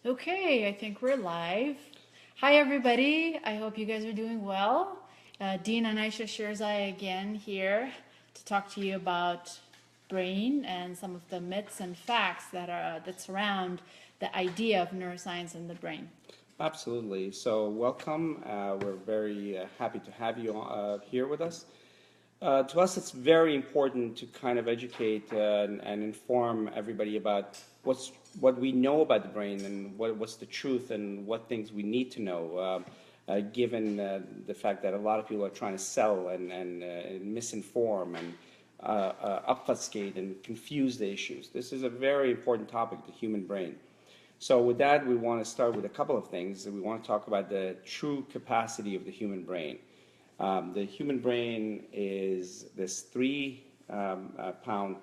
Okay, I think we're live. Hi, everybody. I hope you guys are doing well. Dean and Aisha Shirzai again here to talk to you about brain and some of the myths and facts that surround the idea of neuroscience and the brain. Absolutely. So, welcome. We're very happy to have you here with us. To us, it's very important to kind of educate and inform everybody about what we know about the brain and what's the truth and what things we need to know, given the fact that a lot of people are trying to sell and misinform and obfuscate and confuse the issues. This is a very important topic, the human brain. So with that, we want to start with a couple of things. We want to talk about the true capacity of the human brain. The human brain is this 3 pound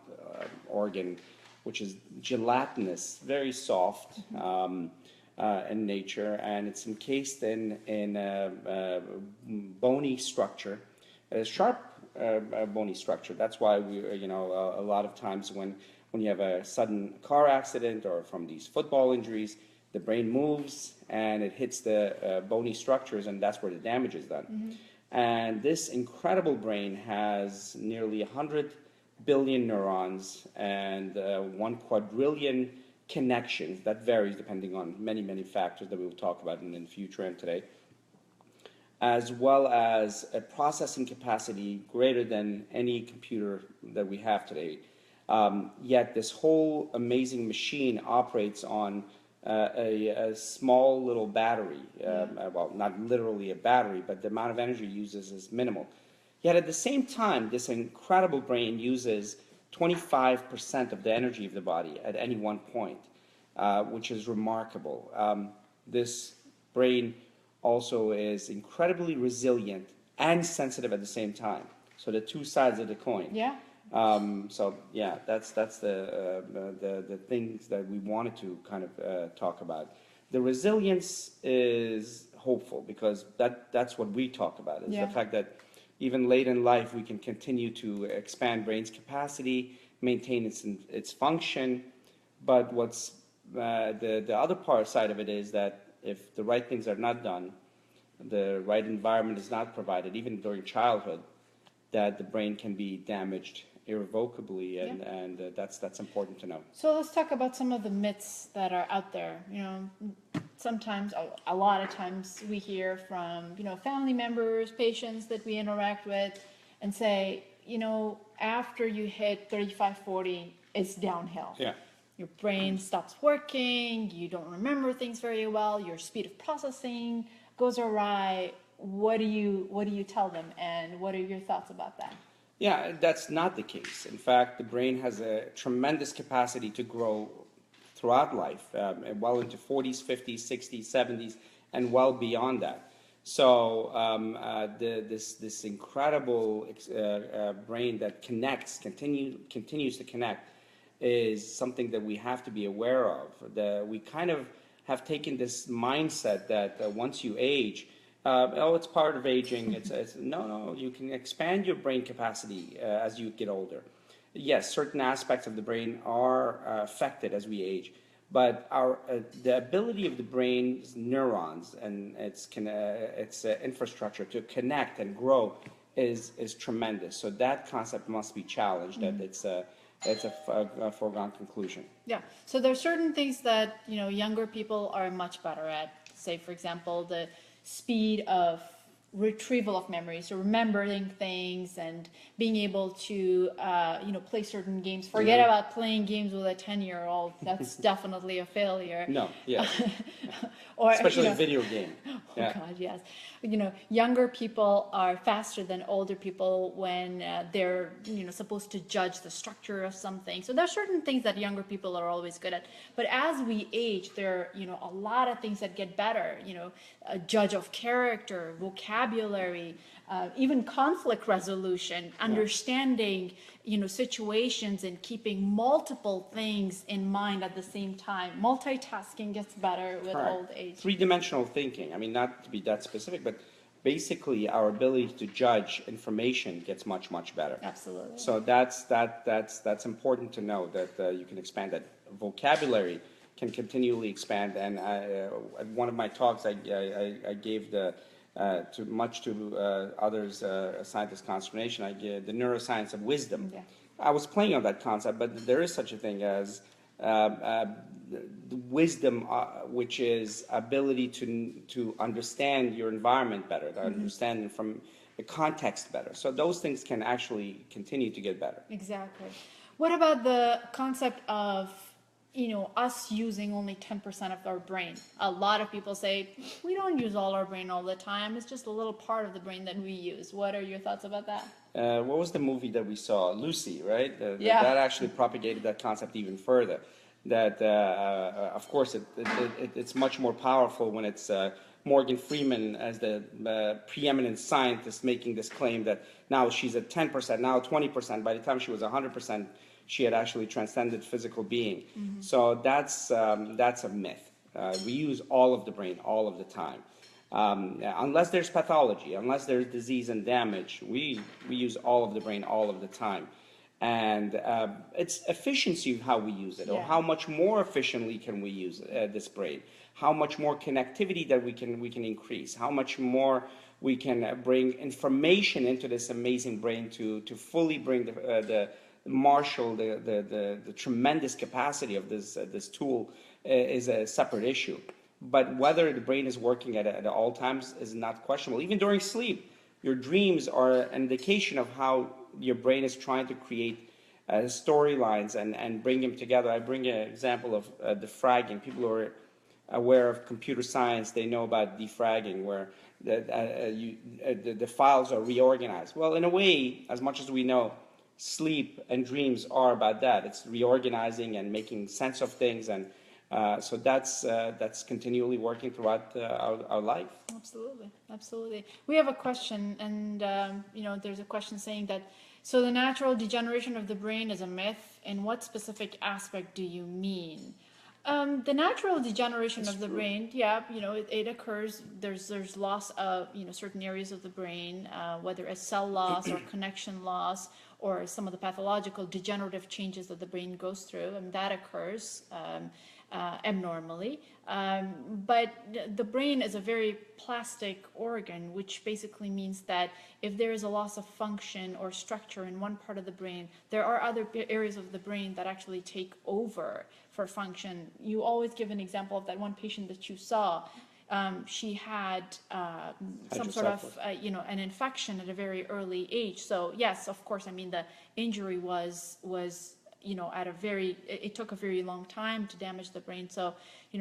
organ, which is gelatinous, very soft in nature, and it's encased in a bony structure, a sharp bony structure. That's why a lot of times when you have a sudden car accident or from these football injuries, the brain moves and it hits the bony structures, and that's where the damage is done. Mm-hmm. And this incredible brain has nearly 100 billion neurons and 1 quadrillion connections. That varies depending on many, many factors that we will talk about in the future and today, as well as a processing capacity greater than any computer that we have today. Yet this whole amazing machine operates on a small little battery. Well, not literally a battery, but the amount of energy it uses is minimal. Yet at the same time, this incredible brain uses 25% of the energy of the body at any one point, which is remarkable. This brain also is incredibly resilient and sensitive at the same time. So the two sides of the coin. Yeah. So yeah, that's the things that we wanted to kind of talk about. The resilience is hopeful because that's what we talk about, is the fact that even late in life we can continue to expand brain's capacity, maintain its function. But what's the other side of it is that if the right things are not done, the right environment is not provided, even during childhood, that the brain can be damaged irrevocably, and that's important to know. So let's talk about some of the myths that are out there. Sometimes, a lot of times, we hear from family members, patients that we interact with, and say, after you hit 35, 40, it's downhill. Yeah. Your brain stops working. You don't remember things very well. Your speed of processing goes awry. What do you tell them, and what are your thoughts about that? Yeah, that's not the case. In fact, the brain has a tremendous capacity to grow throughout life, well into 40s, 50s, 60s, 70s, and well beyond that. So this incredible brain that continues to connect, is something that we have to be aware of. We kind of have taken this mindset that once you age, it's part of aging. No, you can expand your brain capacity as you get older. Yes, certain aspects of the brain are affected as we age, but the ability of the brain's neurons and its infrastructure to connect and grow is tremendous. So that concept must be challenged. Mm-hmm. That it's a foregone conclusion. Yeah. So there are certain things that younger people are much better at. Say, for example, the speed of retrieval of memories, so remembering things and being able to play certain games. Forget about playing games with a 10-year-old. That's definitely a failure. No, yeah. Or especially a video game. Oh God, yes. Younger people are faster than older people when they're supposed to judge the structure of something. So there are certain things that younger people are always good at. But as we age, there are a lot of things that get better. A judge of character, vocabulary, even conflict resolution, understanding situations and keeping multiple things in mind at the same time. Multitasking gets better with old age. Three-dimensional thinking. I mean, not to be that specific, but basically our ability to judge information gets much, much better. Absolutely. So that's important to know that you can expand that. Vocabulary can continually expand. And at one of my talks, I gave to others scientists' consternation. I gave the neuroscience of wisdom. Yeah. I was playing on that concept, but there is such a thing as the wisdom, which is ability to understand your environment better, to understand it from the context better. So those things can actually continue to get better. Exactly. What about the concept of, us using only 10% of our brain? A lot of people say we don't use all our brain all the time. It's just a little part of the brain that we use. What are your thoughts about that? What was the movie that we saw? Lucy, right? Yeah. That actually propagated that concept even further. That, of course, it's much more powerful when it's Morgan Freeman as the preeminent scientist making this claim that now she's at 10%, now 20%. By the time she was 100%, she had actually transcended physical being. So that's a myth. We use all of the brain all of the time. Unless there's pathology, unless there's disease and damage, we use all of the brain all of the time. And it's efficiency of how we use it, or how much more efficiently can we use this brain, how much more connectivity that we can increase, how much more we can bring information into this amazing brain to fully bring the tremendous capacity of this tool is a separate issue. But whether the brain is working at all times is not questionable. Even during sleep, your dreams are an indication of how your brain is trying to create storylines and bring them together. I bring an example of defragging. People who are aware of computer science, they know about defragging, where the files are reorganized. Well, in a way, as much as we know, sleep and dreams are about that. It's reorganizing and making sense of things, and so that's continually working throughout our life. Absolutely, absolutely. We have a question, and there's a question saying that, so the natural degeneration of the brain is a myth. In what specific aspect do you mean? The natural degeneration of the brain, it occurs. There's loss of certain areas of the brain, whether it's cell loss or connection loss, or some of the pathological degenerative changes that the brain goes through, and that occurs abnormally. But the brain is a very plastic organ, which basically means that if there is a loss of function or structure in one part of the brain, there are other areas of the brain that actually take over for function. You always give an example of that one patient that you saw. She had some sort of, an infection at a very early age. So yes, of course, I mean, the injury was it took a very long time to damage the brain. So,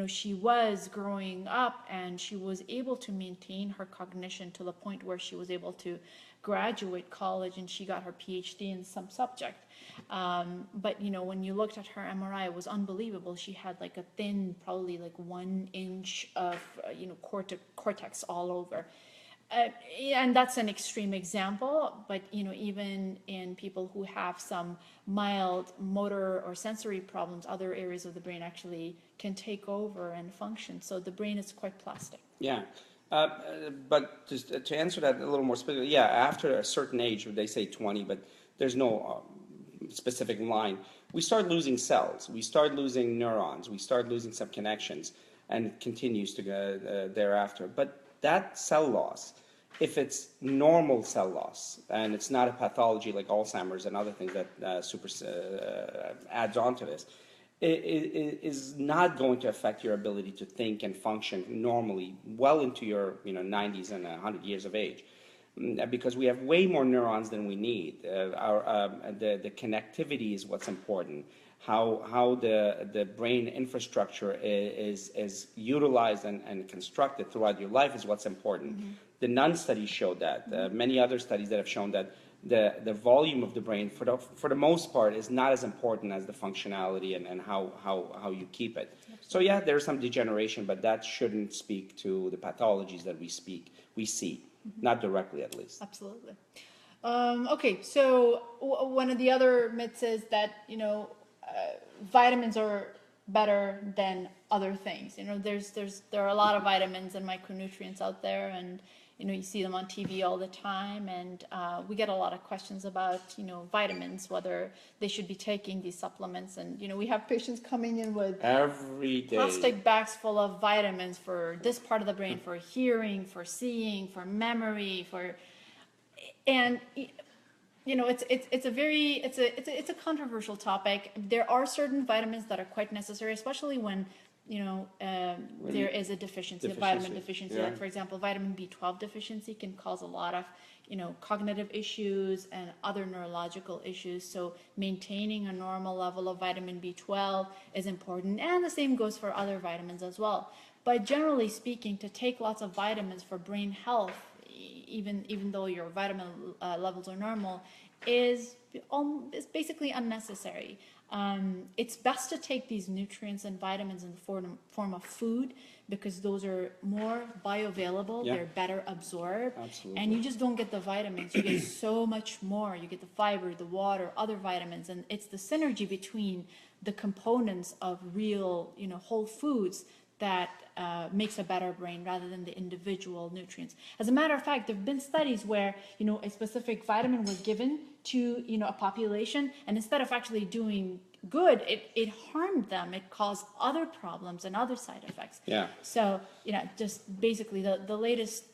she was growing up and she was able to maintain her cognition to the point where she was able to graduate college, and she got her PhD in some subject. But, when you looked at her MRI, it was unbelievable. She had like a thin, probably like 1 inch of, cortex all over. And that's an extreme example, but even in people who have some mild motor or sensory problems, other areas of the brain actually can take over and function. So the brain is quite plastic. Yeah. But just to answer that a little more specifically, after a certain age, they say 20, but there's no specific line. We start losing cells, we start losing neurons, we start losing some connections, and it continues to go thereafter. But that cell loss, if it's normal cell loss and it's not a pathology like Alzheimer's and other things that adds on to this, it is not going to affect your ability to think and function normally well into your 90s and 100 years of age, because we have way more neurons than we need. The connectivity is what's important. How the brain infrastructure is utilized and constructed throughout your life is what's important. The NUN study showed that. Many other studies that have shown that the volume of the brain, for the most part, is not as important as the functionality and how you keep it. So there's some degeneration, but that shouldn't speak to the pathologies that we see, not directly at least. Absolutely. Okay, so one of the other myths is that vitamins are better than other things. There are a lot of vitamins and micronutrients out there, and you see them on TV all the time, and we get a lot of questions about, vitamins, whether they should be taking these supplements. And, we have patients coming in with every day plastic bags full of vitamins for this part of the brain, for hearing, for seeing, for memory, and it's a controversial topic. There are certain vitamins that are quite necessary, especially when there is a deficiency, a vitamin deficiency. Yeah. Like, for example, vitamin B12 deficiency can cause a lot of cognitive issues and other neurological issues. So maintaining a normal level of vitamin B12 is important, and the same goes for other vitamins as well. But generally speaking, to take lots of vitamins for brain health, even though your vitamin levels are normal, is basically unnecessary. It's best to take these nutrients and vitamins in the form of food, because those are more bioavailable, Yeah. they're better absorbed, Absolutely. and you just don't get the vitamins. You get so much more. You get the fiber, the water, other vitamins, and it's the synergy between the components of real, whole foods that makes a better brain, rather than the individual nutrients. As a matter of fact, there have been studies where a specific vitamin was given to a population, and instead of actually doing good, it harmed them. It caused other problems and other side effects. Yeah. So just basically the latest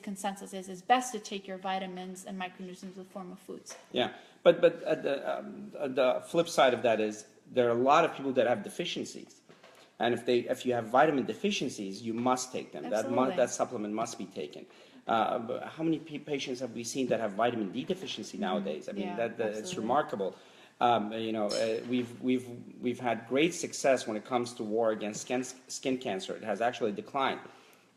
consensus is it's best to take your vitamins and micronutrients in the form of foods. Yeah, but the flip side of that is there are a lot of people that have deficiencies. And if you have vitamin deficiencies, you must take them. Absolutely. That supplement must be taken. But how many patients have we seen that have vitamin D deficiency nowadays? I mean, Yeah, it's absolutely. remarkable. We've had great success when it comes to war against skin cancer. It has actually declined.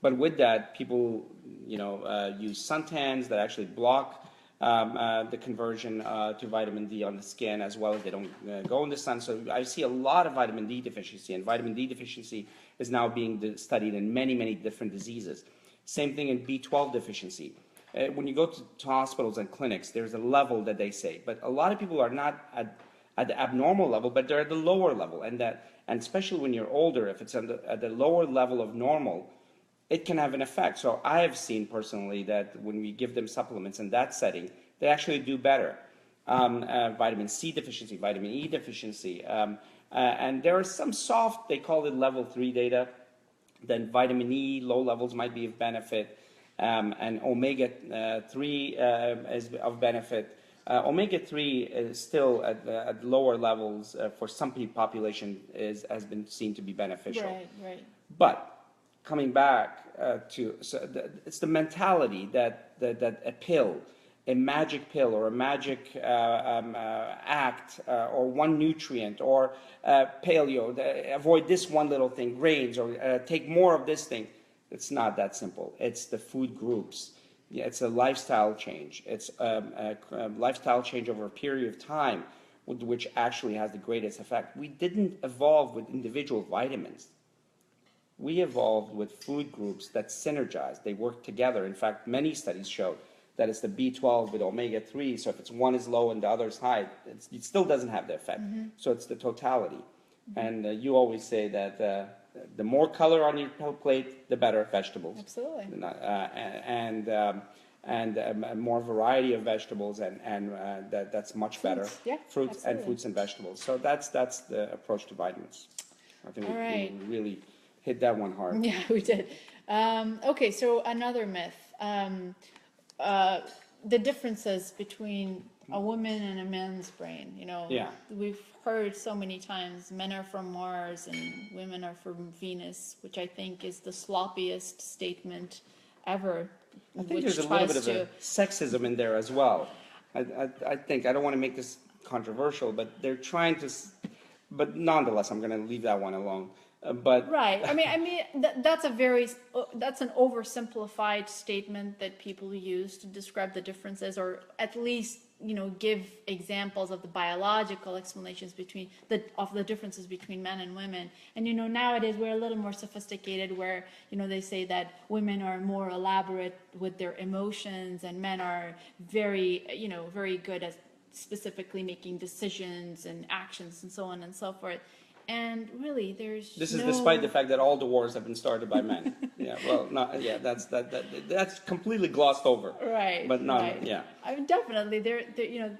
But with that, people use suntans that actually block the conversion to vitamin D on the skin, as well as they don't go in the sun. So I see a lot of vitamin D deficiency, and vitamin D deficiency is now being studied in many, many different diseases. Same thing in B12 deficiency. When you go to hospitals and clinics, there's a level that they say, but a lot of people are not at the abnormal level, but they're at the lower level, and especially when you're older, if it's at the lower level of normal, it can have an effect. So I have seen personally that when we give them supplements in that setting, they actually do better. Vitamin C deficiency, vitamin E deficiency, and there are some soft, they call it level 3 data. Then vitamin E, low levels might be of benefit, and omega-3 is of benefit. Omega-3 is still at lower levels for some population has been seen to be beneficial. Right. But coming back it's the mentality that a pill, a magic pill, or a magic act, or one nutrient, or paleo, avoid this one little grains, or take more of this thing. It's not that simple. It's the food groups. Yeah, it's a lifestyle change. It's a lifestyle change over a period of time, which actually has the greatest effect. We didn't evolve with individual vitamins. We evolved with food groups that synergize. They work together. In fact, many studies show that it's the B12 with omega-3. So if one is low and the other is high, it still doesn't have the effect. Mm-hmm. So it's the totality. Mm-hmm. And you always say that the more color on your plate, the better vegetables. Absolutely. And more variety of vegetables, and that's much better. Yeah, fruits absolutely. and fruits and vegetables. So that's the approach to vitamins. I think we really hit that one hard. Yeah, we did. Okay, so another myth. The differences between a woman and a man's brain. Yeah. We've heard so many times men are from Mars and women are from Venus, which I think is the sloppiest statement ever. I think there's a little bit of a sexism in there as well. I think, I don't want to make this controversial, but they're trying to, but nonetheless, I'm going to leave that one alone. Right. I mean, that's an oversimplified statement that people use to describe the differences, or at least give examples of the biological explanations of the differences between men and women. And nowadays we're a little more sophisticated, where they say that women are more elaborate with their emotions, and men are very very good at specifically making decisions and actions and so on and so forth. And really, there's This is no... despite the fact that all the wars have been started by men. Yeah, well, not, yeah, that's completely glossed over. Right, But not, right. yeah. I mean, definitely, you know,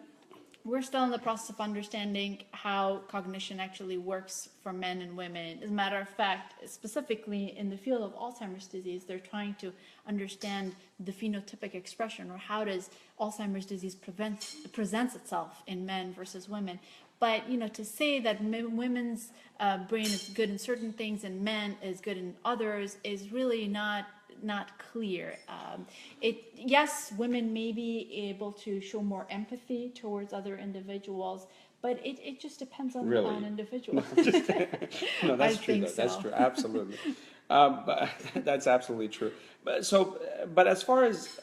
we're still in the process of understanding how cognition actually works for men and women. As a matter of fact, specifically in the field of Alzheimer's disease, they're trying to understand the phenotypic expression, or how does Alzheimer's disease presents itself in men versus women. But, you know, to say that women's brain is good in certain things and men is good in others is really not clear. Yes, women may be able to show more empathy towards other individuals, but it just depends on Really? on individuals. No, that's I true, think though. That's so. true, absolutely. But that's absolutely true. But as far as,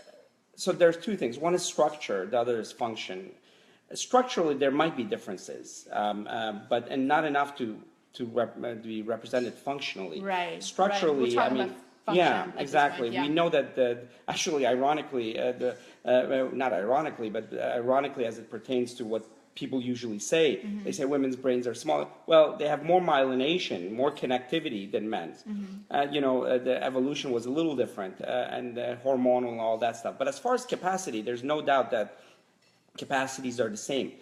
so there's two things. One is structure, the other is function. Structurally, there might be differences, but not enough to be represented functionally. Right. Structurally, We're talking about function yeah, at this exactly. point, yeah. We know that actually, ironically, not ironically, but ironically, as it pertains to what people usually say, they say women's brains are smaller. Well, they have more myelination, more connectivity than men's. The evolution was a little different, and hormonal and all that stuff. But as far as capacity, there's no doubt that capacities are the same.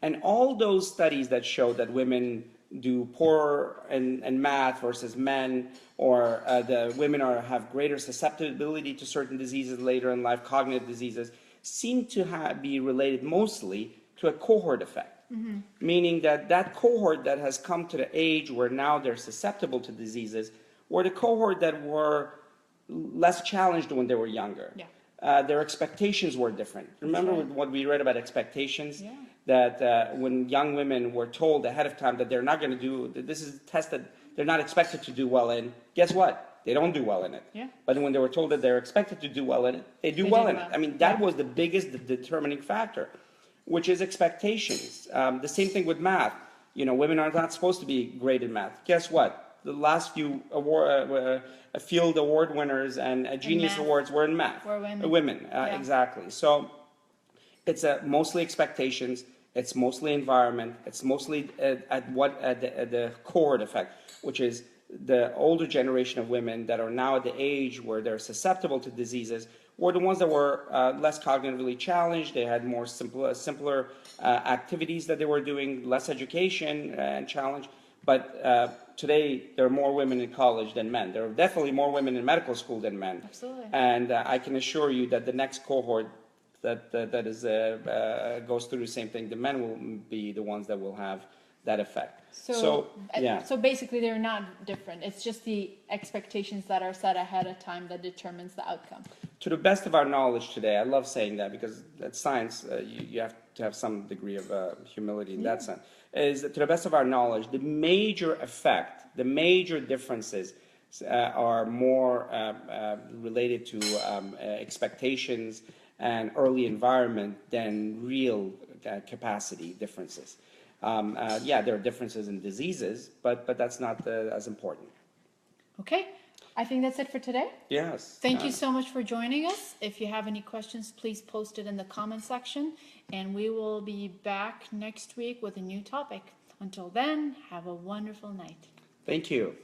And all those studies that show that women do poorer in math versus men, or the women have greater susceptibility to certain diseases later in life, cognitive diseases, seem to be related mostly to a cohort effect. Meaning that cohort that has come to the age where now they're susceptible to diseases were the cohort that were less challenged when they were younger. Yeah. Their expectations were different. Remember right. what we read about expectations? Yeah. That when young women were told ahead of time that they're not going to do, that this is a test that they're not expected to do well in, guess what? They don't do well in it. Yeah. But when they were told that they're expected to do well in it, they do well in it. I mean, that was the biggest determining factor, which is expectations. The same thing with math. You know, women are not supposed to be great in math. Guess what? The last few field award winners and Genius Awards were in math. Were women. Women, Yeah. exactly. So it's mostly expectations. It's mostly environment. It's mostly at the cohort effect, which is the older generation of women that are now at the age where they're susceptible to diseases were the ones that were less cognitively challenged. They had more simpler activities that they were doing, less education and challenge. But today, there are more women in college than men. There are definitely more women in medical school than men. Absolutely. And I can assure you that the next cohort that goes through the same thing, the men will be the ones that will have that effect. So yeah. basically, they're not different. It's just the expectations that are set ahead of time that determines the outcome. To the best of our knowledge today, I love saying that because that's science. You have to have some degree of humility in that sense. Is that to the best of our knowledge, the major effect, the major differences are more related to expectations and early environment than real capacity differences. Yeah, there are differences in diseases, but that's not as important. Okay, I think that's it for today. Yes. Thank you so much for joining us. If you have any questions, please post it in the comment section, and we will be back next week with a new topic. Until then, have a wonderful night. Thank you.